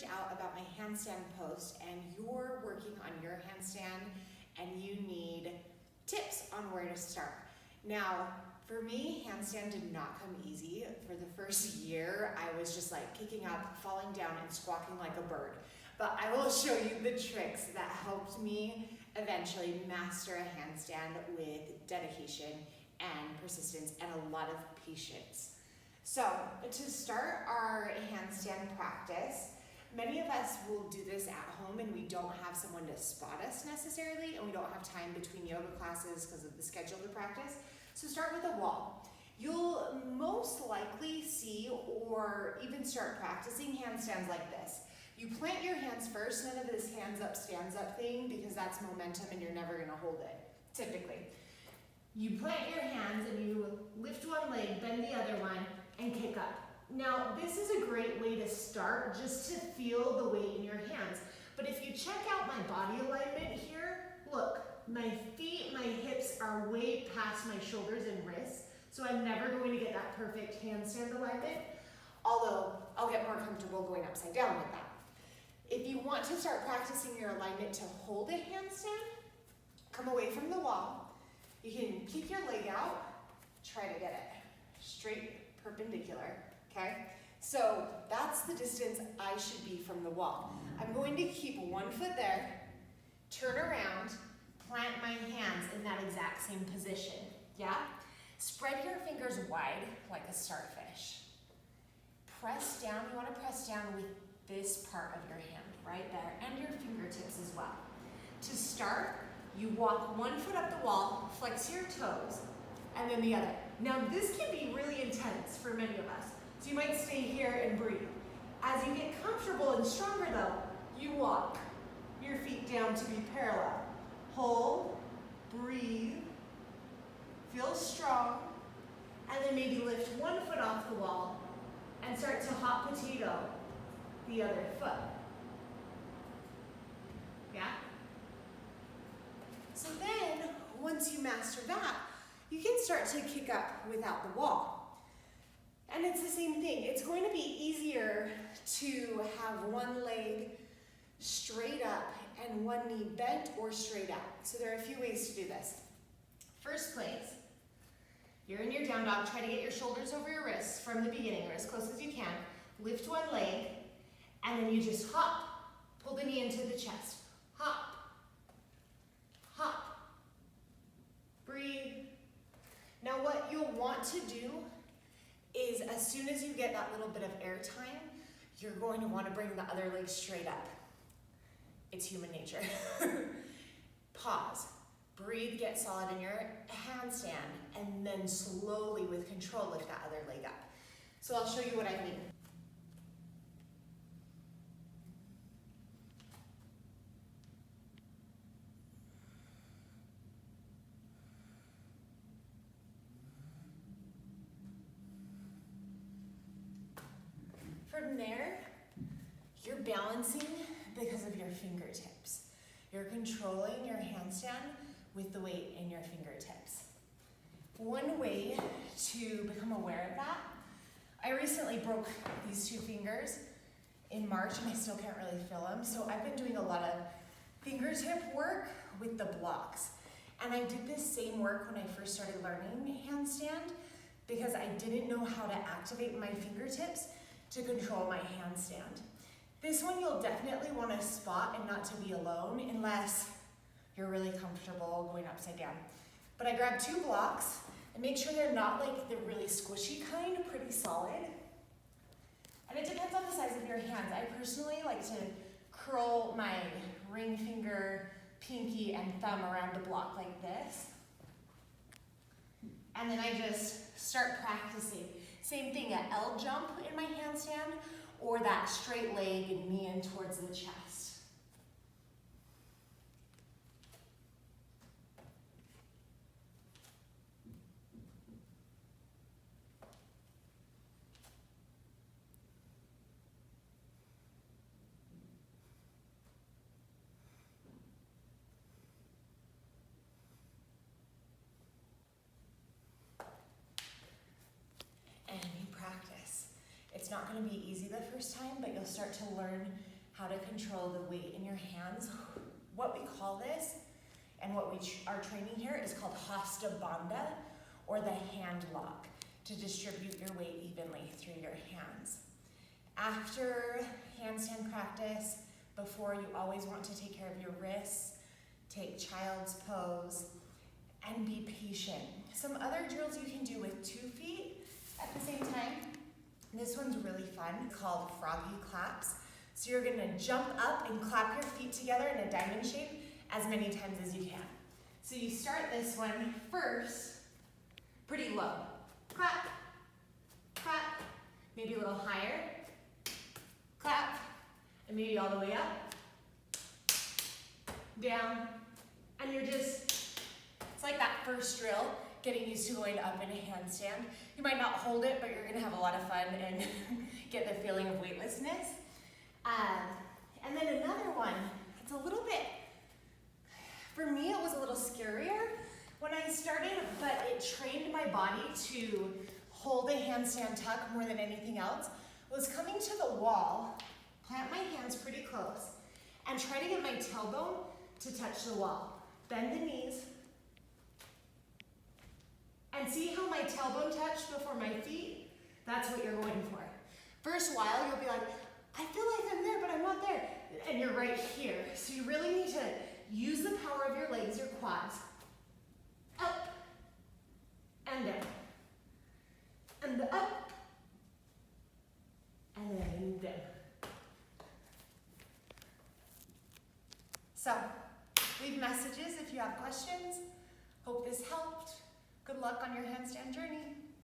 reach out about my handstand post and you're working on your handstand and you need tips on where to start. Now, for me, handstand did not come easy. For the first year, I was just like kicking up, falling down, and squawking like a bird. But I will show you the tricks that helped me eventually master a handstand with dedication and persistence and a lot of patience. So, to start our handstand practice, many of us will do this at home and we don't have someone to spot us necessarily, and we don't have time between yoga classes because of the schedule of the practice. So start with a wall. You'll most likely see or even start practicing handstands like this. You plant your hands first, none of this hands up, stands up thing, because that's momentum and you're never gonna hold it, typically. You plant your hands and you lift one leg, bend the other one, and kick up. Now, this is a great way to start, just to feel the weight in your hands. But if you check out my body alignment here, look, my feet, my hips are way past my shoulders and wrists, so I'm never going to get that perfect handstand alignment, although I'll get more comfortable going upside down with that. If you want to start practicing your alignment to hold a handstand, come away from the wall. You can kick your leg out, try to get it straight, perpendicular, okay? So that's the distance I should be from the wall. I'm going to keep one foot there, turn around, plant my hands in that exact same position, yeah? Spread your fingers wide like a starfish. Press down, you wanna press down with this part of your hand right there, and your fingertips as well. To start, you walk one foot up the wall, flex your toes, and then the other. Now this can be really intense for many of us, so you might stay here and breathe. As you get comfortable and stronger though, you walk your feet down to be parallel. Hold, breathe, feel strong, and then maybe lift one foot off the wall and start to hot potato the other foot. Yeah? So then, once you master that, you can start to kick up without the wall. And it's the same thing. It's going to be easier to have one leg straight up and one knee bent or straight out. So there are a few ways to do this. First place, you're in your down dog. Try to get your shoulders over your wrists from the beginning or as close as you can. Lift one leg, and then you just hop. Pull the knee into the chest. Hop. Hop. Breathe. Now what you'll want to do is as soon as you get that little bit of air time, you're going to want to bring the other leg straight up. It's human nature. Pause. Breathe, get solid in your handstand, and then slowly with control lift that other leg up. So I'll show you what I mean. From there, you're balancing because of your fingertips. You're controlling your handstand with the weight in your fingertips. One way to become aware of that, I recently broke these two fingers in March and I still can't really feel them, so I've been doing a lot of fingertip work with the blocks. And I did this same work when I first started learning handstand because I didn't know how to activate my fingertips to control my handstand. This one you'll definitely want to spot and not to be alone unless you're really comfortable going upside down. But I grabbed two blocks and make sure they're not like the really squishy kind, pretty solid. And it depends on the size of your hands. I personally like to curl my ring finger, pinky, and thumb around the block like this. And then I just start practicing. Same thing, an L jump in my handstand, or that straight leg and knee in towards the chest. And you practice. It's not going to be easy the first time, but you'll start to learn how to control the weight in your hands. What we call this, and what we are training here, is called hasta bandha, or the hand lock, to distribute your weight evenly through your hands. After handstand practice, before, you always want to take care of your wrists, take child's pose, and be patient. Some other drills you can do with 2 feet at the same time. This one's really fun, called froggy claps. So you're gonna jump up and clap your feet together in a diamond shape as many times as you can. So you start this one first, pretty low. Clap, clap, maybe a little higher. Clap, and maybe all the way up, down, and you're just, it's like that first drill, getting used to going up in a handstand. You might not hold it, but you're gonna have a lot of fun and get the feeling of weightlessness. And then another one, it's a little bit, for me it was a little scarier when I started, but it trained my body to hold a handstand tuck more than anything else, was coming to the wall, plant my hands pretty close, and try to get my tailbone to touch the wall. Bend the knees, and see how my tailbone touched before my feet? That's what you're going for. First while, you'll be like, I feel like I'm there, but I'm not there. And you're right here. So you really need to use the power of your legs, your quads. Up, and down, and up, and then down. So, leave messages if you have questions. Hope this helped. Good luck on your handstand journey.